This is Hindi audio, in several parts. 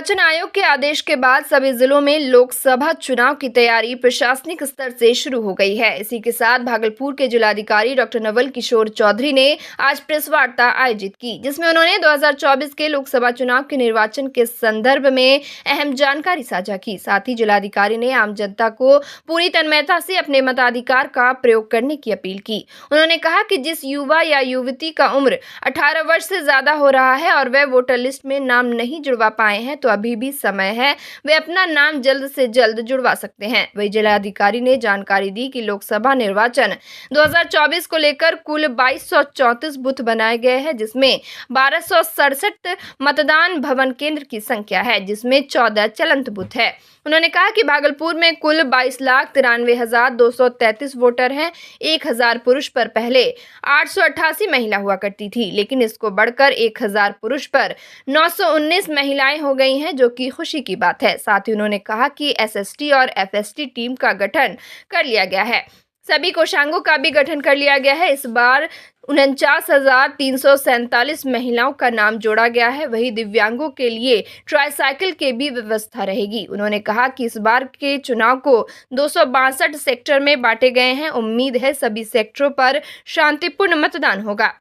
निर्वाचन आयोग के आदेश के बाद सभी जिलों में लोकसभा चुनाव की तैयारी प्रशासनिक स्तर से शुरू हो गई है। इसी के साथ भागलपुर के जिलाधिकारी डॉक्टर नवल किशोर चौधरी ने आज प्रेस वार्ता आयोजित की, जिसमें उन्होंने 2024 के लोकसभा चुनाव के निर्वाचन के संदर्भ में अहम जानकारी साझा की। साथ ही जिलाधिकारी ने आम जनता को पूरी तन्मयता से अपने मताधिकार का प्रयोग करने की अपील की। उन्होंने कहा कि जिस युवा या युवती का उम्र 18 वर्ष से ज्यादा हो रहा है और वह वोटर लिस्ट में नाम नहीं जुड़वा पाए हैं तो अभी भी समय है, वे अपना नाम जल्द से जल्द जुड़वा सकते हैं। वही जिलाधिकारी ने जानकारी दी कि लोकसभा निर्वाचन 2024 को लेकर कुल 2234 बूथ बनाए गए हैं, जिसमें 1267 मतदान भवन केंद्र की संख्या है, जिसमें 14 चलंत बूथ है। उन्होंने कहा कि भागलपुर में कुल 22,93,233 वोटर हैं। 1000 पुरुष पर पहले 888 महिला हुआ करती थी, लेकिन इसको बढ़कर 1000 पुरुष पर 919 महिलाएं हो गई हैं, जो कि खुशी की बात है। साथ ही उन्होंने कहा कि एसएसटी और एफएसटी टीम का गठन कर लिया गया है। सभी कोषांगों का भी गठन कर लिया गया है। इस बार 49,347 महिलाओं का नाम जोड़ा गया है। वही दिव्यांगों के लिए ट्राईसाइकिल की भी व्यवस्था रहेगी। उन्होंने कहा कि इस बार के चुनाव को 262 सेक्टर में बांटे गए हैं। उम्मीद है सभी सेक्टरों पर शांतिपूर्ण मतदान होगा।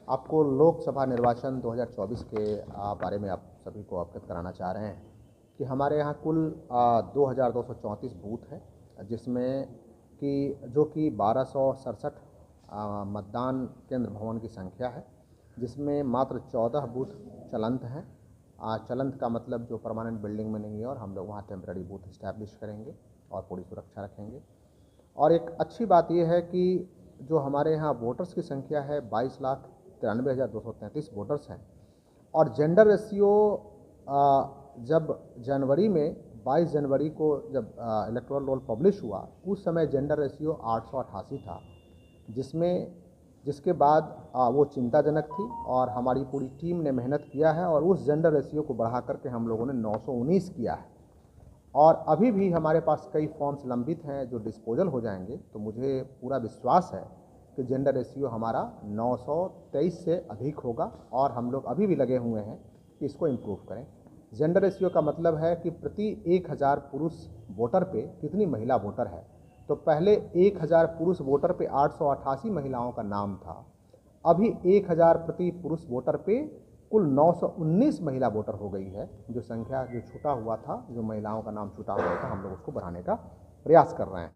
आपको लोकसभा निर्वाचन 2024 के बारे में आप सभी को अवगत कराना चाह रहे हैं कि हमारे यहाँ कुल 2234 बूथ हैं, जिसमें कि जो कि 1267 मतदान केंद्र भवन की संख्या है, जिसमें मात्र 14 बूथ चलंत हैं। चलंत का मतलब जो परमानेंट बिल्डिंग में नहीं है, और हम लोग वहाँ टेम्पररी बूथ इस्टेब्लिश करेंगे और पूरी सुरक्षा रखेंगे। और एक अच्छी बात यह है कि जो हमारे यहाँ वोटर्स की संख्या है 22,93,233 वोटर्स हैं, और जेंडर रेशियो जब जनवरी में 22 जनवरी को जब इलेक्टोरल रोल पब्लिश हुआ, उस समय जेंडर रेशियो 888 था, जिसके बाद वो चिंताजनक थी, और हमारी पूरी टीम ने मेहनत किया है और उस जेंडर रेशियो को बढ़ा करके हम लोगों ने 919 किया है। और अभी भी हमारे पास कई फॉर्म्स लंबित हैं जो डिस्पोजल हो जाएंगे। तो मुझे पूरा विश्वास है कि जेंडर रेशियो हमारा 923 से अधिक होगा, और हम लोग अभी भी लगे हुए हैं कि इसको इम्प्रूव करें। जेंडर रेशियो का मतलब है कि प्रति 1000 पुरुष वोटर पे कितनी महिला वोटर है। तो पहले 1000 पुरुष वोटर पे 888 महिलाओं का नाम था, अभी 1000 प्रति पुरुष वोटर पे कुल 919 महिला वोटर हो गई है। जो संख्या जो छूटा हुआ था, जो महिलाओं का नाम छूटा हुआ था, हम लोग उसको बढ़ाने का प्रयास कर रहे हैं।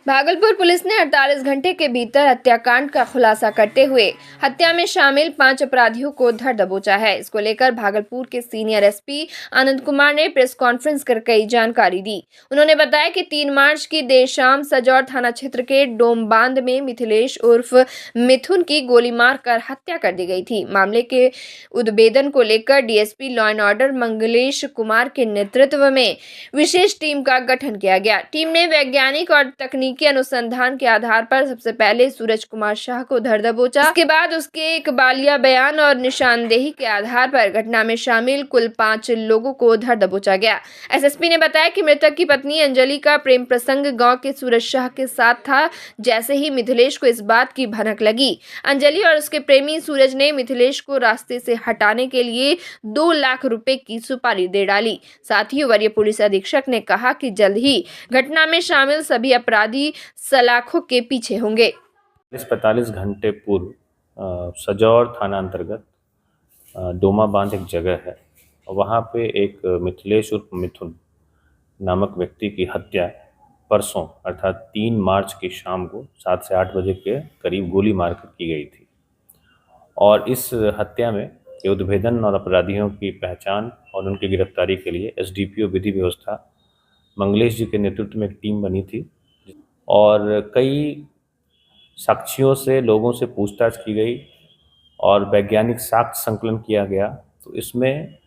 भागलपुर पुलिस ने 48 घंटे के भीतर हत्याकांड का खुलासा करते हुए हत्या में शामिल 5 अपराधियों को धर दबोचा है। इसको लेकर भागलपुर के सीनियर एसपी आनंद कुमार ने प्रेस कॉन्फ्रेंस कर कई जानकारी दी। उन्होंने बताया कि 3 मार्च की देर शाम सजौर थाना क्षेत्र के डोम बांध में मिथिलेश उर्फ मिथुन की गोली मारकर हत्या कर दी गई थी। मामले के उद्भेदन को लेकर DSP law and order Mangalesh Kumar के नेतृत्व में विशेष टीम का गठन किया गया। टीम ने वैज्ञानिक और तकनीकी के अनुसंधान के आधार पर सबसे पहले सूरज कुमार शाह को धर दबोचा। इसके बाद उसके एक बालिया बयान और निशानदेही के आधार पर घटना में शामिल कुल 5 लोगों को धर दबोचा गया। एसएसपी ने बताया कि मृतक की पत्नी अंजलि का प्रेम प्रसंग गांव के सूरज शाह के साथ था। जैसे ही मिथिलेश को इस बात की भनक लगी, अंजलि और उसके प्रेमी सूरज ने मिथिलेश को रास्ते से हटाने के लिए 2 लाख रुपए की सुपारी दे डाली। साथ ही वरीय पुलिस अधीक्षक ने कहा कि जल्द ही घटना में शामिल सभी अपराधी सलाखों के पीछे होंगे। 45 घंटे पूर्व सजौर थाना अंतर्गत डोमा बांध एक जगह है, वहाँ पे एक मिथिलेश उर्फ मिथुन नामक व्यक्ति की हत्या परसों अर्थात 3 मार्च की शाम को 7 से 8 बजे के करीब गोली मारकर की गई थी। और इस हत्या में उद्भेदन और अपराधियों की पहचान और उनकी गिरफ्तारी के लिए एसडीपीओ विधि व्यवस्था मंगलेश जी के नेतृत्व में एक टीम बनी थी, और कई साक्षियों से, लोगों से पूछताछ की गई और वैज्ञानिक साक्ष्य संकलन किया गया। तो इसमें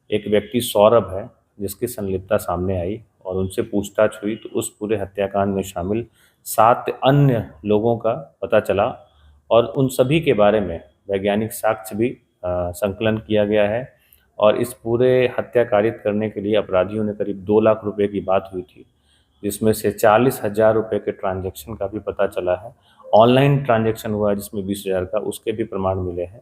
एक व्यक्ति सौरभ है जिसकी संलिप्तता सामने आई, और उनसे पूछताछ हुई तो उस पूरे हत्याकांड में शामिल 7 अन्य लोगों का पता चला, और उन सभी के बारे में वैज्ञानिक साक्ष्य भी संकलन किया गया है। और इस पूरे हत्या कारित करने के लिए अपराधियों ने करीब 2 लाख रुपए की बात हुई थी, जिसमें से 40,000 रुपये के ट्रांजैक्शन का भी पता चला है। ऑनलाइन ट्रांजैक्शन हुआ है जिसमें 20,000 का, उसके भी प्रमाण मिले हैं।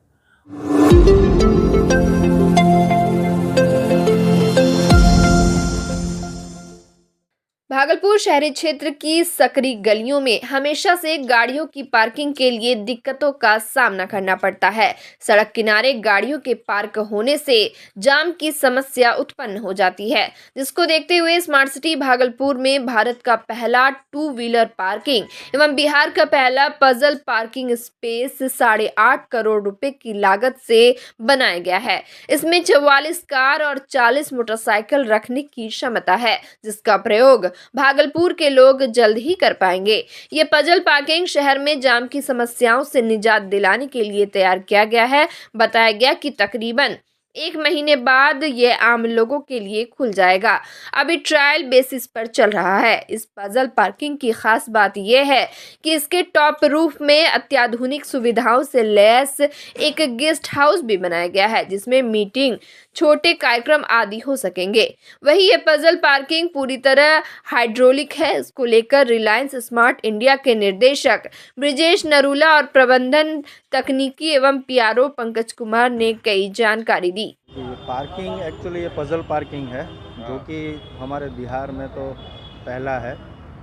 भागलपुर शहरी क्षेत्र की सकरी गलियों में हमेशा से गाड़ियों की पार्किंग के लिए दिक्कतों का सामना करना पड़ता है। सड़क किनारे गाड़ियों के पार्क होने से जाम की समस्या उत्पन्न हो जाती है, जिसको देखते हुए स्मार्ट सिटी भागलपुर में भारत का पहला 2 व्हीलर पार्किंग एवं बिहार का पहला पजल पार्किंग स्पेस 8.5 करोड़ रुपए की लागत से बनाया गया है। इसमें 44 कार और 40 मोटरसाइकिल रखने की क्षमता है, जिसका प्रयोग भागलपुर के लोग जल्द ही कर पाएंगे। ये पजल पार्किंग शहर में जाम की समस्याओं से निजात दिलाने के लिए तैयार किया गया है। बताया गया कि तकरीबन 1 महीने बाद ये आम लोगों के लिए खुल जाएगा। अभी ट्रायल बेसिस पर चल रहा है। इस पजल पार्किंग की खास बात यह है कि इसके टॉप रूफ में अत्याधुनिक सुविधाओं से लैस एक गेस्ट हाउस भी बनाया गया है, जिसमें मीटिंग, छोटे कार्यक्रम आदि हो सकेंगे। वही ये पजल पार्किंग पूरी तरह हाइड्रोलिक है। इसको लेकर रिलायंस स्मार्ट इंडिया के निर्देशक ब्रिजेश नरूला और प्रबंधन तकनीकी एवं पीआरओ पंकज कुमार ने कई जानकारी दी। ये पार्किंग एक्चुअली ये पजल पार्किंग है, जो कि हमारे बिहार में तो पहला है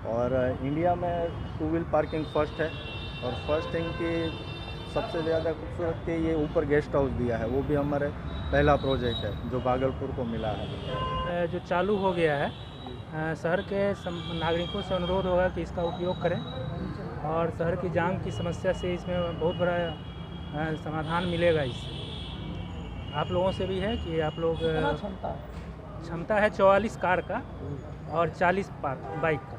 और इंडिया में 2 व्हील पार्किंग फर्स्ट है। और फर्स्ट थिंग की सबसे ज़्यादा खूबसूरत कि ये ऊपर गेस्ट हाउस दिया है, वो भी हमारे पहला प्रोजेक्ट है जो भागलपुर को मिला है। जो चालू हो गया है, शहर के नागरिकों से अनुरोध होगा कि इसका उपयोग करें और शहर की जाम की समस्या से इसमें बहुत बड़ा समाधान मिलेगा। इससे आप लोगों से भी है कि आप लोग क्षमता है 44 कार का और 40 बाइक का।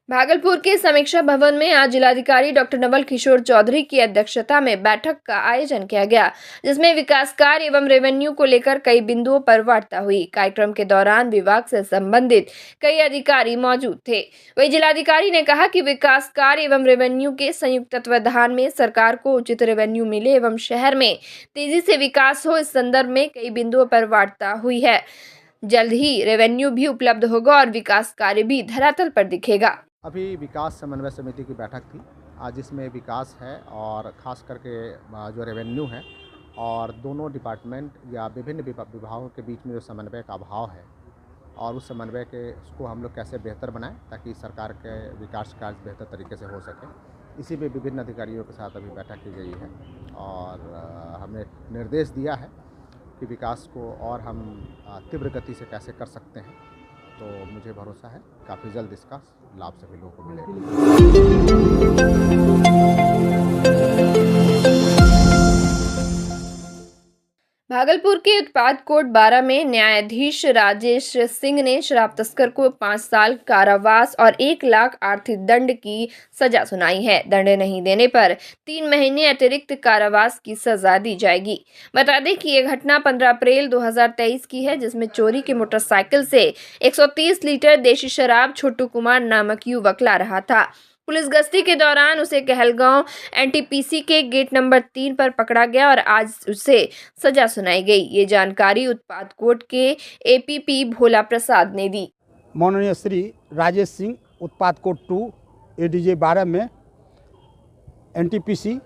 भागलपुर के समीक्षा भवन में आज जिलाधिकारी डॉक्टर नवल किशोर चौधरी की अध्यक्षता में बैठक का आयोजन किया गया, जिसमें विकास कार्य एवं रेवेन्यू को लेकर कई बिंदुओं पर वार्ता हुई। कार्यक्रम के दौरान विभाग से संबंधित कई अधिकारी मौजूद थे। वहीं जिलाधिकारी ने कहा कि विकास कार्य एवं रेवेन्यू के संयुक्त तत्वावधान में सरकार को उचित रेवेन्यू मिले एवं शहर में तेजी से विकास हो, इस संदर्भ में कई बिंदुओं पर वार्ता हुई है। जल्द ही रेवेन्यू भी उपलब्ध होगा और विकास कार्य भी धरातल पर दिखेगा। अभी विकास समन्वय समिति की बैठक थी आज, जिसमें विकास है और ख़ास करके जो रेवेन्यू है और दोनों डिपार्टमेंट या विभिन्न विभागों के बीच में जो समन्वय का अभाव है और उस समन्वय के उसको हम लोग कैसे बेहतर बनाएं ताकि सरकार के विकास कार्य बेहतर तरीके से हो सके। इसी में विभिन्न अधिकारियों के साथ अभी बैठक की गई है और हमने निर्देश दिया है कि विकास को और हम तीव्र गति से कैसे कर सकते हैं। तो मुझे भरोसा है काफ़ी जल्द इसका लाभ सभी लोगों को मिलेगा। भागलपुर के उत्पाद कोर्ट 12 में न्यायाधीश राजेश सिंह ने शराब तस्कर को 5 साल कारावास और 1 लाख आर्थिक दंड की सजा सुनाई है। दंड नहीं देने पर 3 महीने अतिरिक्त कारावास की सजा दी जाएगी। बता दें कि यह घटना 15 अप्रैल 2023 की है, जिसमें चोरी की मोटरसाइकिल से 130 लीटर देशी शराब छोटू कुमार नामक युवक ला रहा था। पुलिस गश्ती के दौरान उसे कहलगांव एनटीपीसी के गेट नंबर 3 पर पकड़ा गया और आज उसे सजा सुनाई गई। ये जानकारी उत्पाद कोर्ट के एपीपी भोला प्रसाद ने दी। माननीय श्री राजेश सिंह उत्पाद कोर्ट 2 एडीजे 12 में एनटीपीसी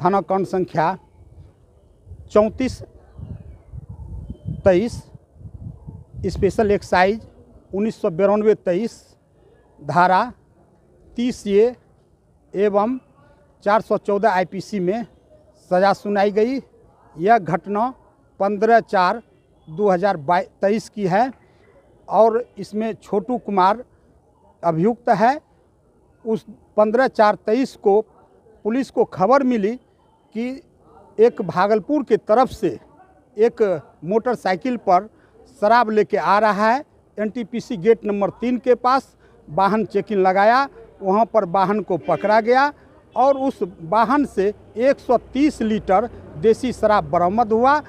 थाना कांड संख्या 3423 स्पेशल एक्साइज 1992-23 धारा 30A एवं 414 आईपीसी में सज़ा सुनाई गई। यह घटना 15/4/2023 की है और इसमें छोटू कुमार अभियुक्त है। उस 15/4/23 को पुलिस को खबर मिली कि एक भागलपुर के तरफ से एक मोटरसाइकिल पर शराब लेके आ रहा है। एनटीपीसी गेट नंबर 3 के पास वाहन चेकिंग लगाया, वहाँ पर वाहन को पकड़ा गया और उस वाहन से 130 लीटर देसी शराब बरामद हुआ।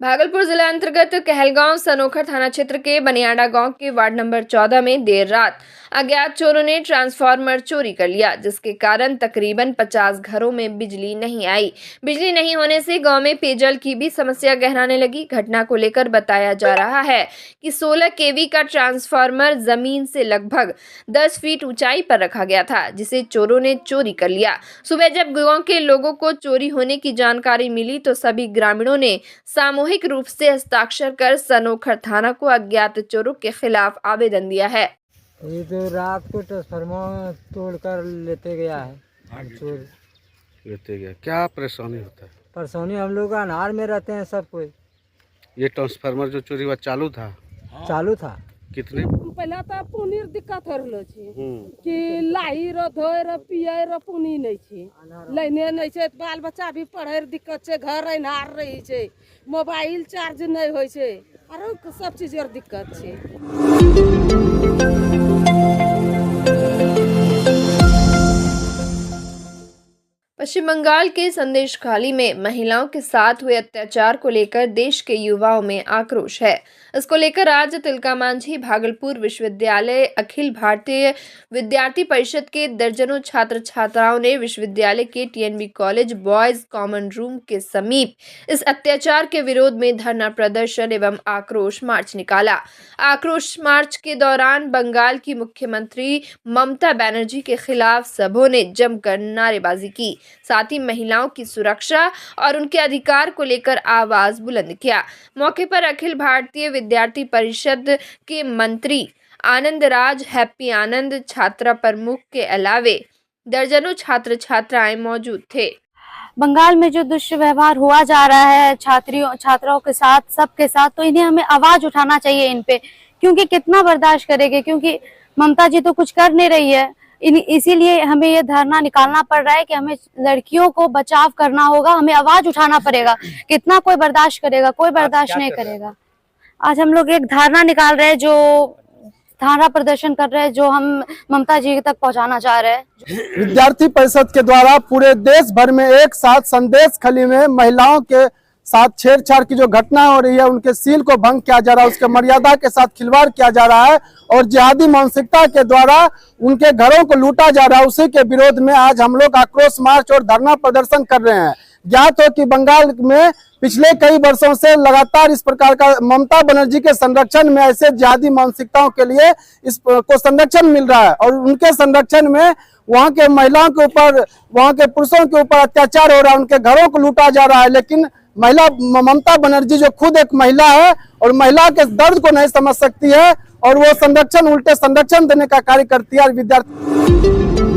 भागलपुर जिला अंतर्गत कहलगांव सनोखर थाना क्षेत्र के बनियाडा गांव के वार्ड नंबर 14 में देर रात अज्ञात चोरों ने ट्रांसफार्मर चोरी कर लिया, जिसके कारण तकरीबन 50 घरों में बिजली नहीं आई। बिजली नहीं होने से गांव में पेयजल की भी समस्या गहराने लगी। घटना को लेकर बताया जा रहा है कि 16 केवी का ट्रांसफार्मर जमीन से लगभग 10 फीट ऊंचाई पर रखा गया था, जिसे चोरों ने चोरी कर लिया। सुबह जब गांव के लोगों को चोरी होने की जानकारी मिली तो सभी ग्रामीणों ने सामूहिक रूप से हस्ताक्षर कर सनोखर थाना को अज्ञात चोरों के खिलाफ आवेदन दिया है। ये तो रात को ट्रांसफार्मर तोड़कर लेते गया है चोर। लेते गया, क्या परेशानी होता है? परेशानी हम लोग अनार में रहते हैं सब कोई। ये ट्रांसफार्मर जो चोरी हुआ चालू था? चालू था। कितने? पहले तो पानी दिक्कत हो रहा है कि लाई रो धोए रो पिए रो पानी नहीं छे, लाइने नहीं छे, बाल बच्चा भी पढ़े रे दिक्कत छे, घर अनार रही छे, मोबाइल चार्ज नहीं होय छे, आरो सब चीज रे दिक्कत छे। पश्चिम बंगाल के संदेशखाली में महिलाओं के साथ हुए अत्याचार को लेकर देश के युवाओं में आक्रोश है। इसको लेकर आज तिलका मांझी भागलपुर विश्वविद्यालय अखिल भारतीय विद्यार्थी परिषद के दर्जनों छात्र छात्राओं ने विश्वविद्यालय के TNB college boys common room के समीप इस अत्याचार के विरोध में धरना प्रदर्शन एवं आक्रोश मार्च निकाला। आक्रोश मार्च के दौरान बंगाल की मुख्यमंत्री ममता बनर्जी के खिलाफ सबों ने जमकर नारेबाजी की, साथ ही महिलाओं की सुरक्षा और उनके अधिकार को लेकर आवाज बुलंद किया। मौके पर अखिल भारतीय विद्यार्थी परिषद के मंत्री आनंद राज, हैप्पी आनंद, छात्रा प्रमुख के अलावे दर्जनों छात्र छात्राएं मौजूद थे। बंगाल में जो दुष्व्यवहार हुआ जा रहा है छात्राओं के साथ, सबके साथ, तो इन्हें हमें आवाज उठाना चाहिए इन पे, क्योंकि कितना बर्दाश्त करेंगे, क्योंकि ममता जी तो कुछ कर नहीं रही है। इसीलिए हमें ये धरना निकालना पड़ रहा है कि हमें लड़कियों को बचाव करना होगा, हमें आवाज उठाना पड़ेगा। कितना कोई बर्दाश्त करेगा? कोई बर्दाश्त नहीं करेगा। आज हम लोग एक धरना निकाल रहे हैं, जो धरना प्रदर्शन कर रहे हैं, जो हम ममता जी तक पहुंचाना चाह रहे हैं। विद्यार्थी परिषद के द्वारा पूरे देश भर में एक साथ संदेश खली में महिलाओं के साथ छेड़छाड़ की जो घटना हो रही है, उनके सील को भंग किया जा रहा है, उसके मर्यादा के साथ खिलवाड़ किया जा रहा है और जिहादी मानसिकता के द्वारा उनके घरों को लूटा जा रहा है। उसी के विरोध में आज हम लोग आक्रोश मार्च और धरना प्रदर्शन कर रहे हैं। ज्ञात हो कि बंगाल में पिछले कई वर्षों से लगातार इस प्रकार का ममता बनर्जी के संरक्षण में ऐसे जिहादी मानसिकताओं के लिए इसको संरक्षण मिल रहा है और उनके संरक्षण में वहां के महिलाओं के ऊपर, वहां के पुरुषों के ऊपर अत्याचार हो रहा है, उनके घरों को लूटा जा रहा है। लेकिन महिला ममता बनर्जी जो खुद एक महिला है और महिला के दर्द को नहीं समझ सकती है और वो संरक्षण, उल्टे संरक्षण देने का कार्य करती है। विद्यार्थी